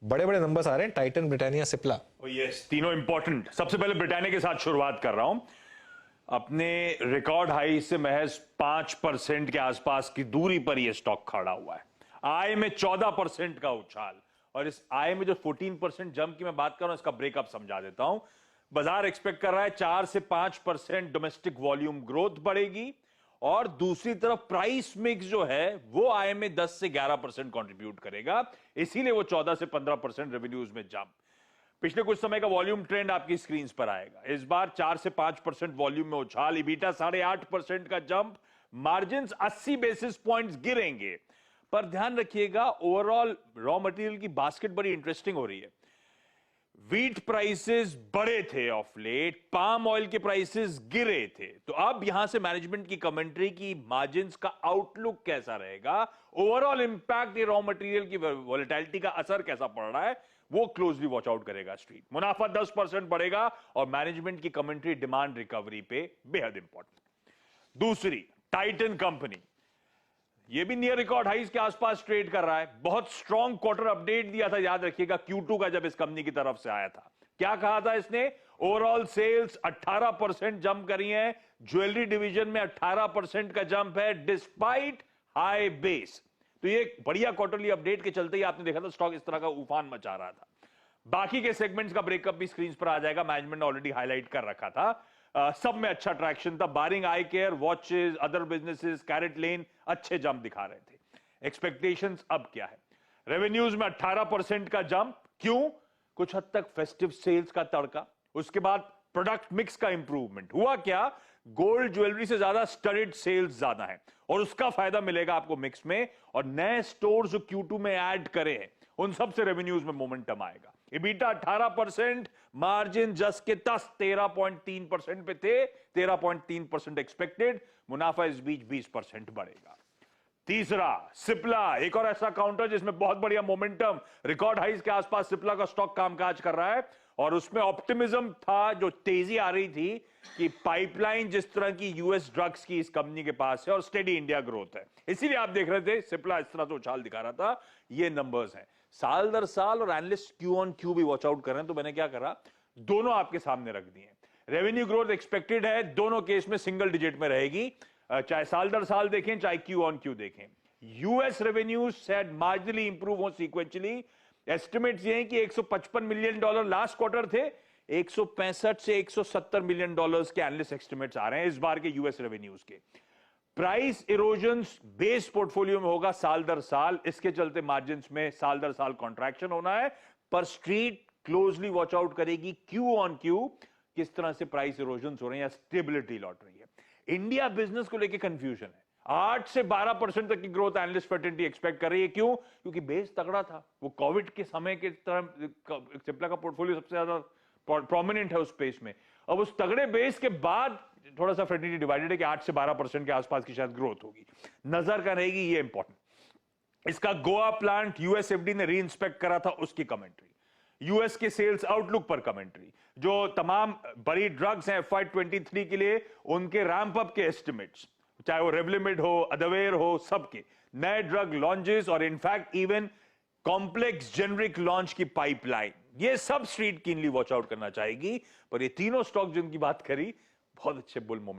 बड़े बड़े नंबर्स आ रहे हैं, टाइटन, ब्रिटानिया, सिप्ला। यस, तीनों इंपॉर्टेंट। सबसे पहले ब्रिटानिया के साथ शुरुआत कर रहा हूं। अपने रिकॉर्ड हाई से महज 5% के आसपास की दूरी पर यह स्टॉक खड़ा हुआ है। आय में 14% का उछाल, और इस आय में जो 14% जंप की मैं बात कर रहा हूं, इसका ब्रेकअप समझा देता हूं। बाजार एक्सपेक्ट कर रहा है 4 से 5% डोमेस्टिक वॉल्यूम ग्रोथ बढ़ेगी, और दूसरी तरफ प्राइस मिक्स जो है वो आय में 10 से 11% कंट्रीब्यूट करेगा, इसीलिए वो 14 से 15% रेवेन्यूज में जंप। पिछले कुछ समय का वॉल्यूम ट्रेंड आपकी स्क्रीन पर आएगा। इस बार 4 से 5% वॉल्यूम में उछाल, इबीटा 8.5% का जंप, मार्जिन 80 बेसिस पॉइंट्स गिरेंगे। पर ध्यान रखिएगा, ओवरऑल रॉ मटेरियल की बास्केट बड़ी इंटरेस्टिंग हो रही है। व्हीट प्राइसेस बढ़े थे ऑफ लेट, पाम ऑयल के प्राइसेस गिरे थे। तो अब यहां से मैनेजमेंट की कमेंट्री की मार्जिन्स का आउटलुक कैसा रहेगा, ओवरऑल इंपैक्ट रॉ मटेरियल की वोलेटिलिटी का असर कैसा पड़ रहा है, वो क्लोजली वॉच आउट करेगा स्ट्रीट। मुनाफा 10% बढ़ेगा, और मैनेजमेंट की कमेंट्री डिमांड रिकवरी पे बेहद इंपॉर्टेंट। दूसरी, टाइटन कंपनी, ये भी नियर रिकॉर्ड हाइस के आसपास ट्रेड कर रहा है। बहुत स्ट्रॉन्ग क्वार्टर अपडेट दिया था, याद रखिएगा, Q2 का, जब इस कंपनी की तरफ से आया था। क्या कहा था इसने? ओवरऑल सेल्स 18% जंप करी है, ज्वेलरी डिवीजन में 18% का जंप है, डिस्पाइट हाई बेस। तो ये बढ़िया क्वार्टरली अपडेट के चलते ही आपने देखा था स्टॉक इस तरह का उफान मचा रहा था। बाकी के सेगमेंट्स का ब्रेकअप भी स्क्रीन पर आ जाएगा, मैनेजमेंट ने ऑलरेडी हाईलाइट कर रखा था। सब में अच्छा ट्रैक्शन था, barring eye care, watches, other businesses, CaratLane अच्छे जंप दिखा रहे थे। एक्सपेक्टेशंस अब क्या है? रेवेन्यूज में 18% का जंप। क्यों? कुछ हद तक फेस्टिव सेल्स का तड़का, उसके बाद प्रोडक्ट मिक्स का इंप्रूवमेंट। हुआ क्या? गोल्ड ज्वेलरी से ज्यादा स्टडीड सेल्स ज्यादा है, और उसका फायदा मिलेगा आपको मिक्स में, और नए स्टोर जो Q2 में ऐड करे हैं उन सबसे रेवेन्यूज में मोमेंटम आएगा। इबीटा 18%, मार्जिन जस्ट के 13.3% पे थे, 13.3% एक्सपेक्टेड, मुनाफा इस बीच 20% बढ़ेगा। तीसरा, सिप्ला, एक और ऐसा काउंटर जिसमें बहुत बढ़िया मोमेंटम, रिकॉर्ड हाइस के आसपास सिप्ला का स्टॉक कामकाज कर रहा है, और उसमें ऑप्टिमिज्म था, जो तेजी आ रही थी कि पाइपलाइन जिस तरह की यूएस ड्रग्स की इस कंपनी के पास है, और स्टेडी इंडिया ग्रोथ है, इसीलिए आप देख रहे थे सिप्ला इस तरह से उछाल दिखा रहा था। ये नंबर्स हैं साल दर साल, और एनालिस्ट क्यू ऑन क्यू भी वॉच आउट कर रहे हैं, तो मैंने क्या करा, दोनों आपके सामने रख दिए। रेवेन्यू ग्रोथ एक्सपेक्टेड है, दोनों केस में सिंगल डिजिट में रहेगी, चाहे साल दर साल देखें चाहे क्यू ऑन क्यू देखें। US revenue said marginally improve हो सीक्वेंशियली। एस्टिमेट्स ये हैं कि $155 मिलियन लास्ट क्वार्टर थे, 165 से 170 मिलियन डॉलर्स के एनालिस्ट एस्टिमेट्स आ रहे हैं इस बार के यूएस रेवेन्यूज के। प्राइस इरोजन बेस पोर्टफोलियो में होगा साल दर साल, इसके चलते मार्जिन में साल दर साल कॉन्ट्रैक्शन होना है, पर स्ट्रीट क्लोजली वॉच आउट करेगी क्यू ऑन क्यू, किस तरह से प्राइस इरोजन हो रहे हैं या स्टेबिलिटी लौट रही है। इंडिया बिजनेस को लेकर कंफ्यूजन है। 8 से 12% तक की ग्रोथ एनालिस्ट फर्टिलिटी एक्सपेक्ट कर रही है। क्यों? क्योंकि बेस तगड़ा था, वो कोविड के समय के तरह सिप्ला का पोर्टफोलियो सबसे ज्यादा प्रोमिनेंट है उस स्पेस में। अब उस तगड़े बेस के बाद थोड़ा सा फर्टिलिटी डिवाइडेड है कि 8 से 12% के आसपास की शायद ग्रोथ होगी, नजर का रहेगी, ये इंपॉर्टेंट। इसका गोवा प्लांट यूएसएफडी ने री इंस्पेक्ट करा था, उसकी कमेंट्री, यूएस के सेल्स आउटलुक पर कमेंट्री, जो तमाम बड़ी ड्रग्स हैं FY23 के लिए उनके रैंप अप के एस्टिमेट्स, चाहे वो रेवलिमिड हो, अदवेर हो, सबके नए ड्रग लॉन्चेस, और in fact even complex generic launch की पाइपलाइन, ये सब स्ट्रीट कीनली वॉच आउट करना चाहेगी। पर ये तीनों स्टॉक जिनकी बात करी, बहुत अच्छे बुल मोमेंट